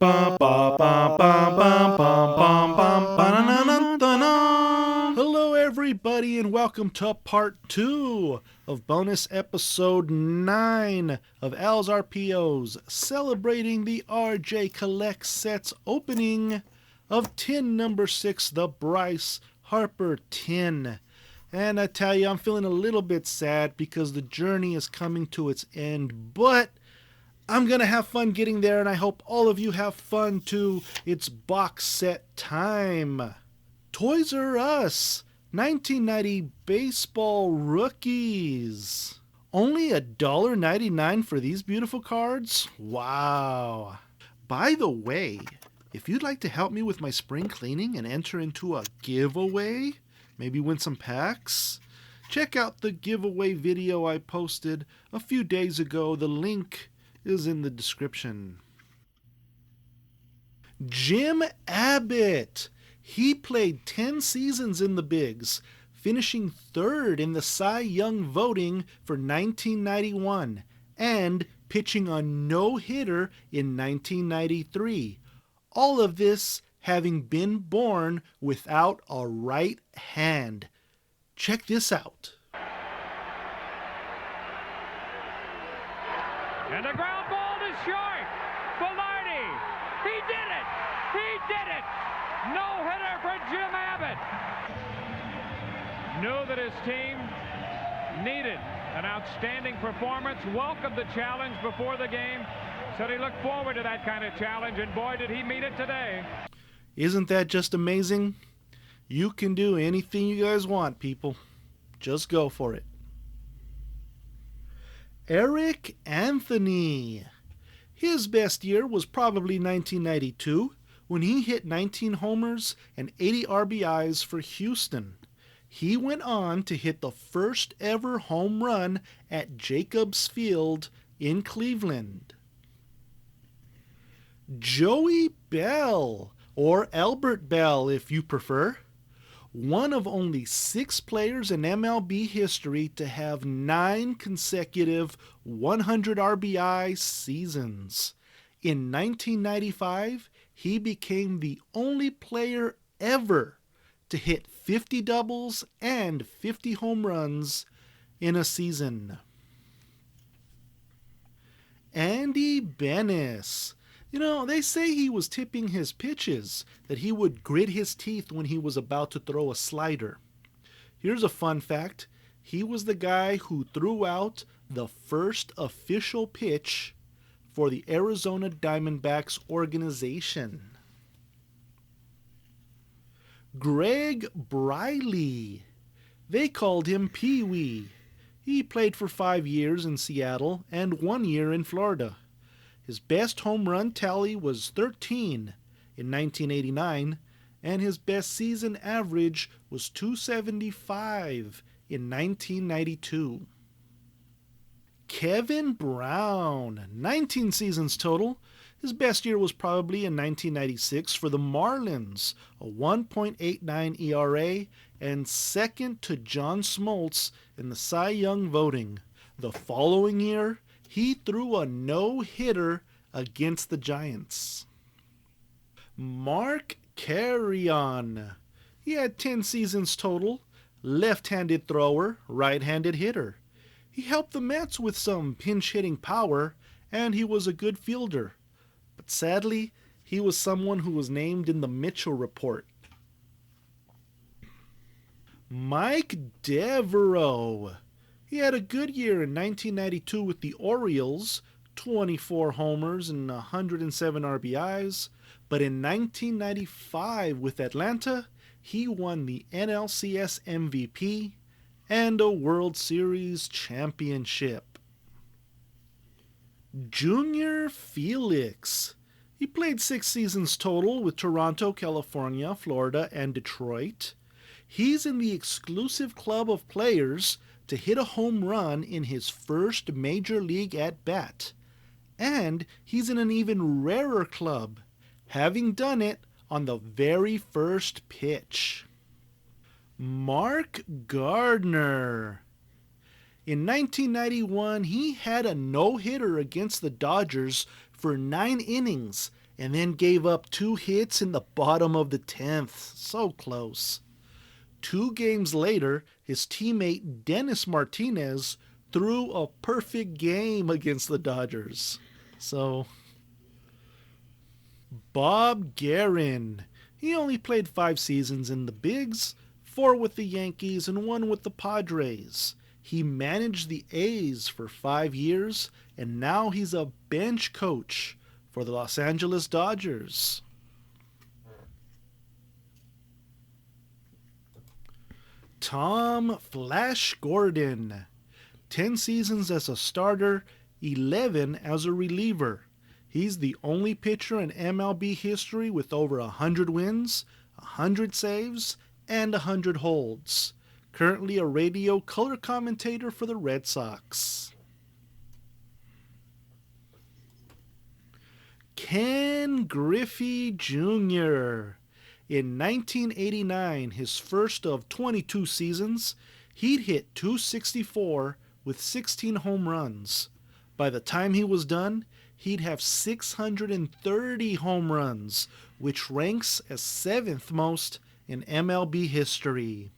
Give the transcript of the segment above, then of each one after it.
Hello, everybody, and welcome to part 2 of bonus episode 9 of ALs RPOs, celebrating the RJ Collect Sets opening of tin number 6, the Bryce Harper tin. And I tell you, I'm feeling a little bit sad because the journey is coming to its end, but I'm going to have fun getting there, and I hope all of you have fun too. It's box set time. Toys R Us 1990 baseball rookies. Only $1.99 for these beautiful cards? Wow. By the way, if you'd like to help me with my spring cleaning and enter into a giveaway, maybe win some packs, check out the giveaway video I posted a few days ago. The link is in the description. Jim Abbott. He played 10 seasons in the Bigs, finishing 3rd in the Cy Young voting for 1991 and pitching a no-hitter in 1993. All of this having been born without a right hand. Check this out. And the ground ball is short. Velarde. He did it. He did it. No hitter for Jim Abbott. Knew that his team needed an outstanding performance. Welcomed the challenge before the game. Said he looked forward to that kind of challenge, and boy, did he meet it today. Isn't that just amazing? You can do anything you guys want, people. Just go for it. Eric Anthony. His best year was probably 1992 when he hit 19 homers and 80 RBIs for Houston. He went on to hit the first ever home run at Jacobs Field in Cleveland. Joey Bell, or Albert Bell if you prefer. One of only 6 players in MLB history to have 9 consecutive 100 RBI seasons. In 1995, he became the only player ever to hit 50 doubles and 50 home runs in a season. Andy Bennis. You know, they say he was tipping his pitches, that he would grit his teeth when he was about to throw a slider. Here's a fun fact. He was the guy who threw out the first official pitch for the Arizona Diamondbacks organization. Greg Briley. They called him Peewee. He played for 5 years in Seattle and 1 year in Florida. His best home run tally was 13 in 1989, and his best season average was 275 in 1992. Kevin Brown, 19 seasons total. His best year was probably in 1996 for the Marlins, a 1.89 ERA, and second to John Smoltz in the Cy Young voting. The following year, he threw a no-hitter against the Giants. Mark Carrion. He had 10 seasons total. Left-handed thrower, right-handed hitter. He helped the Mets with some pinch-hitting power, and he was a good fielder. But sadly, he was someone who was named in the Mitchell Report. Mike Devereaux. He had a good year in 1992 with the Orioles, 24 homers and 107 RBIs, but in 1995 with Atlanta, he won the NLCS MVP and a World Series championship. Junior Felix. He played 6 seasons total with Toronto, California, Florida, and Detroit. He's in the exclusive club of players to hit a home run in his first major league at-bat. And he's in an even rarer club, having done it on the very first pitch. Mark Gardner. In 1991, he had a no-hitter against the Dodgers for 9 innings and then gave up 2 hits in the bottom of the 10th. So close. 2 games later, his teammate Dennis Martinez threw a perfect game against the Dodgers. So, Bob Geren. He only played 5 seasons in the Bigs, 4 with the Yankees and 1 with the Padres. He managed the A's for 5 years, and now he's a bench coach for the Los Angeles Dodgers. Tom Flash Gordon. 10 seasons as a starter, 11 as a reliever. He's the only pitcher in MLB history with over 100 wins, 100 saves, and 100 holds. Currently a radio color commentator for the Red Sox. Ken Griffey Jr. In 1989, his first of 22 seasons, he'd hit .264 with 16 home runs. By the time he was done, he'd have 630 home runs, which ranks as 7th most in MLB history.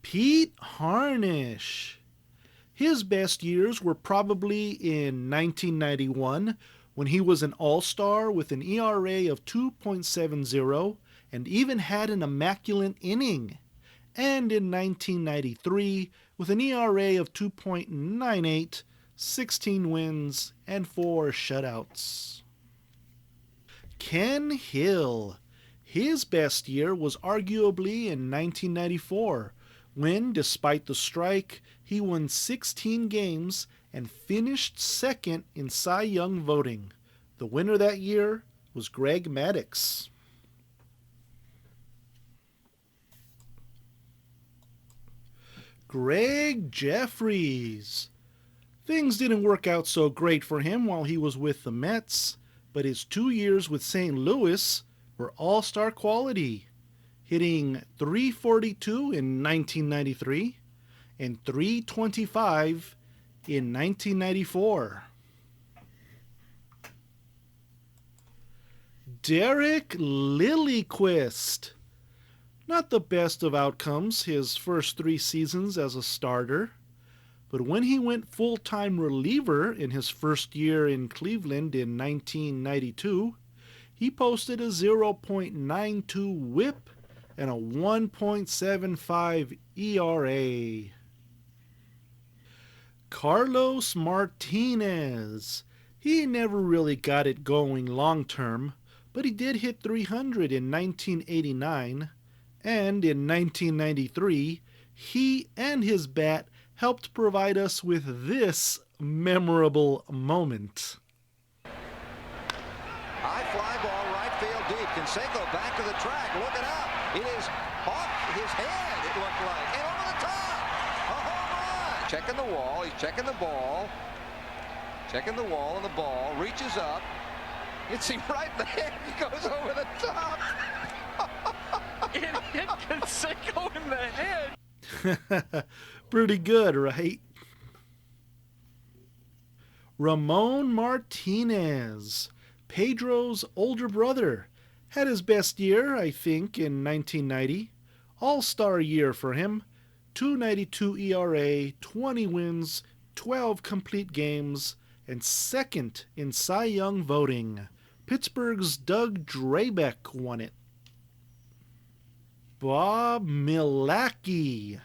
Pete Harnisch. His best years were probably in 1991, when he was an all-star with an ERA of 2.70 and even had an immaculate inning, and in 1993 with an ERA of 2.98, 16 wins, and 4 shutouts. Ken Hill. His best year was arguably in 1994, when, despite the strike, he won 16 games and finished second in Cy Young voting. The winner that year was Greg Maddux. Greg Jeffries. Things didn't work out so great for him while he was with the Mets, but his 2 years with St. Louis were all-star quality, hitting .342 in 1993 and .325 in 1994. Derek Lilliquist. Not the best of outcomes his first 3 seasons as a starter, but when he went full-time reliever in his first year in Cleveland in 1992, he posted a 0.92 whip and a 1.75 ERA. Carlos Martinez. He never really got it going long-term, but he did hit .300 in 1989, and in 1993, he and his bat helped provide us with this memorable moment. High fly ball, right field deep. Canseco back to the track, looking up. It is off his head, it looked like, and over the top. A home run. Checking the wall, he's checking the ball. Checking the wall, and the ball reaches up. It's him right there. He goes over the top. It hit Canseco in the head. Pretty good, right? Ramon Martinez, Pedro's older brother, had his best year, I think, in 1990. All-star year for him. .292 ERA, 20 wins, 12 complete games, and second in Cy Young voting. Pittsburgh's Doug Drabek won it. Bob Milacki.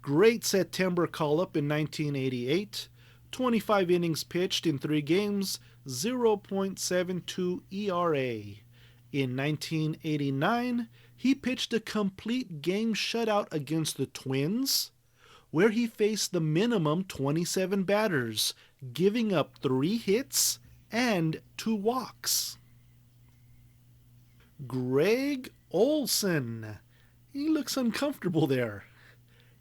Great September call-up in 1988. 25 innings pitched in 3 games, 0.72 ERA. In 1989, he pitched a complete game shutout against the Twins, where he faced the minimum 27 batters, giving up 3 hits and 2 walks. Greg Olsen. He looks uncomfortable there.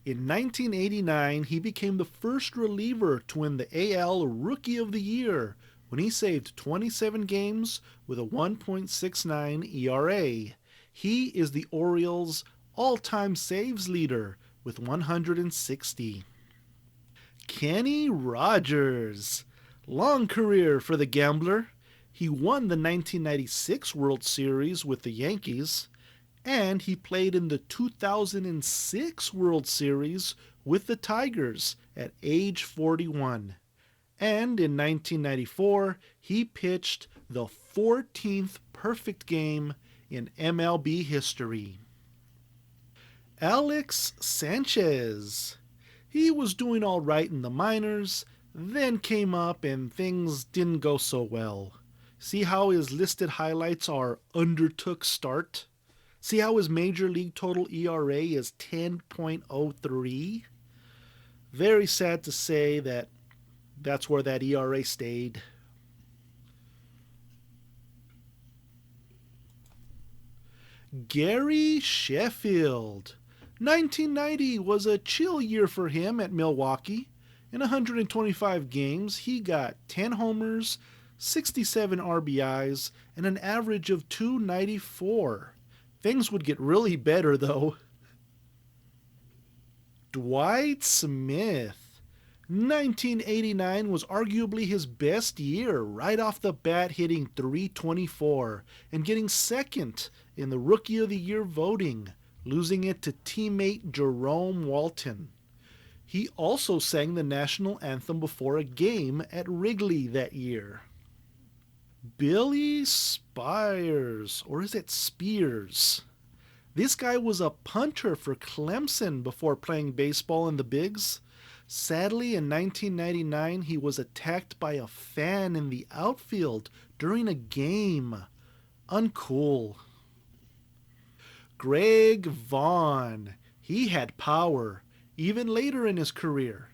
In 1989, he became the first reliever to win the AL Rookie of the Year when he saved 27 games with a 1.69 ERA. He is the Orioles' all-time saves leader with 160. Kenny Rogers. Long career for the gambler. He won the 1996 World Series with the Yankees, and he played in the 2006 World Series with the Tigers at age 41. And in 1994, he pitched the 14th perfect game in MLB history. Alex Sanchez. He was doing all right in the minors, then came up and things didn't go so well. See how his listed highlights are undertook start? See how his major league total ERA is 10.03? Very sad to say that's where that ERA stayed. Gary Sheffield. 1990 was a chill year for him at Milwaukee. In 125 games, he got 10 homers, 67 RBIs, and an average of .294. Things would get really better, though. Dwight Smith. 1989 was arguably his best year, right off the bat hitting .324 and getting second in the Rookie of the Year voting, losing it to teammate Jerome Walton. He also sang the national anthem before a game at Wrigley that year. Billy Spears, or is it Spears? This guy was a punter for Clemson before playing baseball in the bigs. Sadly, in 1999, he was attacked by a fan in the outfield during a game. Uncool. Greg Vaughn. He had power, even later in his career.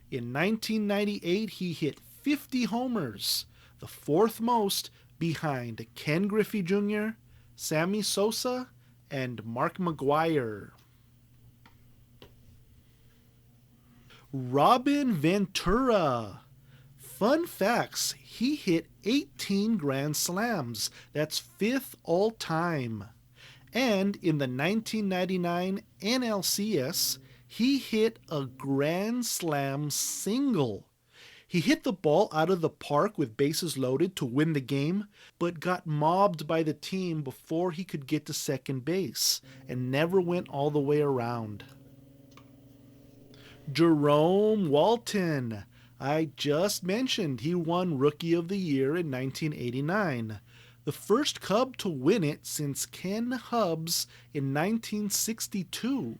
In 1998, he hit 50 homers, the fourth most behind Ken Griffey Jr., Sammy Sosa, and Mark McGwire. Robin Ventura. Fun facts, he hit 18 grand slams. That's fifth all time. And in the 1999 NLCS, he hit a grand slam single. He hit the ball out of the park with bases loaded to win the game, but got mobbed by the team before he could get to second base and never went all the way around. Jerome Walton. I just mentioned he won Rookie of the Year in 1989. The first Cub to win it since Ken Hubbs in 1962.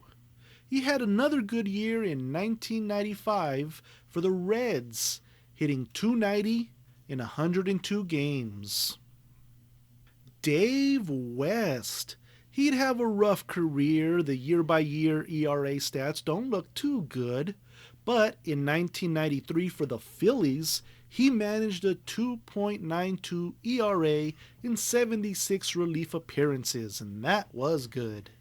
He had another good year in 1995 for the Reds, hitting .290 in 102 games. Dave West. He'd have a rough career. The year-by-year ERA stats don't look too good. But in 1993 for the Phillies, he managed a 2.92 ERA in 76 relief appearances, and that was good.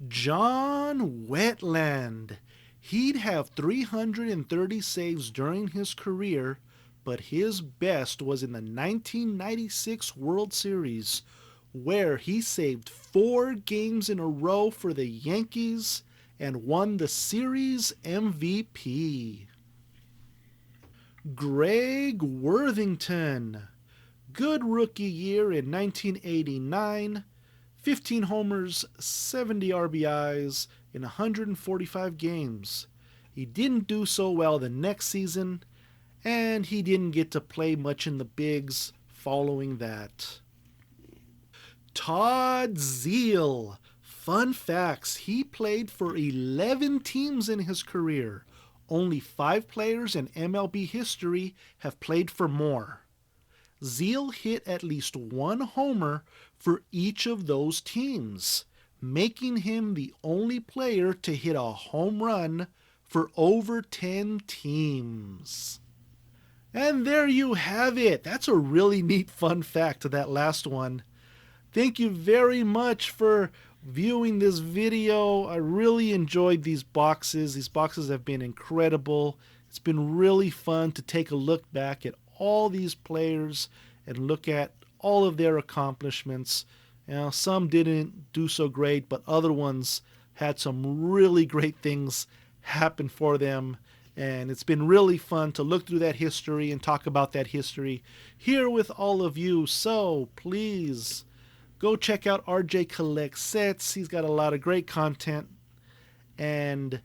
John Wetland. He'd have 330 saves during his career, but his best was in the 1996 World Series, where he saved 4 games in a row for the Yankees and won the series MVP. Greg Worthington. Good rookie year in 1989. 15 homers, 70 RBIs in 145 games. He didn't do so well the next season, and he didn't get to play much in the bigs following that. Todd Zeile. Fun facts, he played for 11 teams in his career. Only 5 players in MLB history have played for more. Zeile hit at least 1 homer for each of those teams, making him the only player to hit a home run for over 10 teams. And there you have it. That's a really neat fun fact, that last one. Thank you very much for viewing this video. I really enjoyed these boxes. These boxes have been incredible. It's been really fun to take a look back at all these players and look at all of their accomplishments. You know, some didn't do so great, but other ones had some really great things happen for them, And it's been really fun to look through that history and talk about that history here with all of you. So please go check out RJ Collects Sets. He's got a lot of great content. And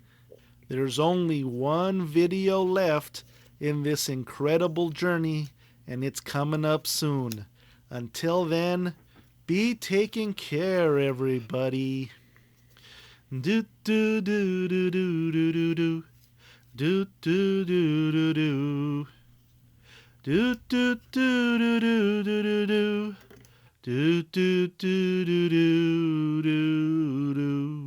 there's only one video left in this incredible journey, and it's coming up soon. Until then, be taking care, everybody. Do do do do do do do do. Do do do do do. Do do do do do do do do. Do do do do do do do.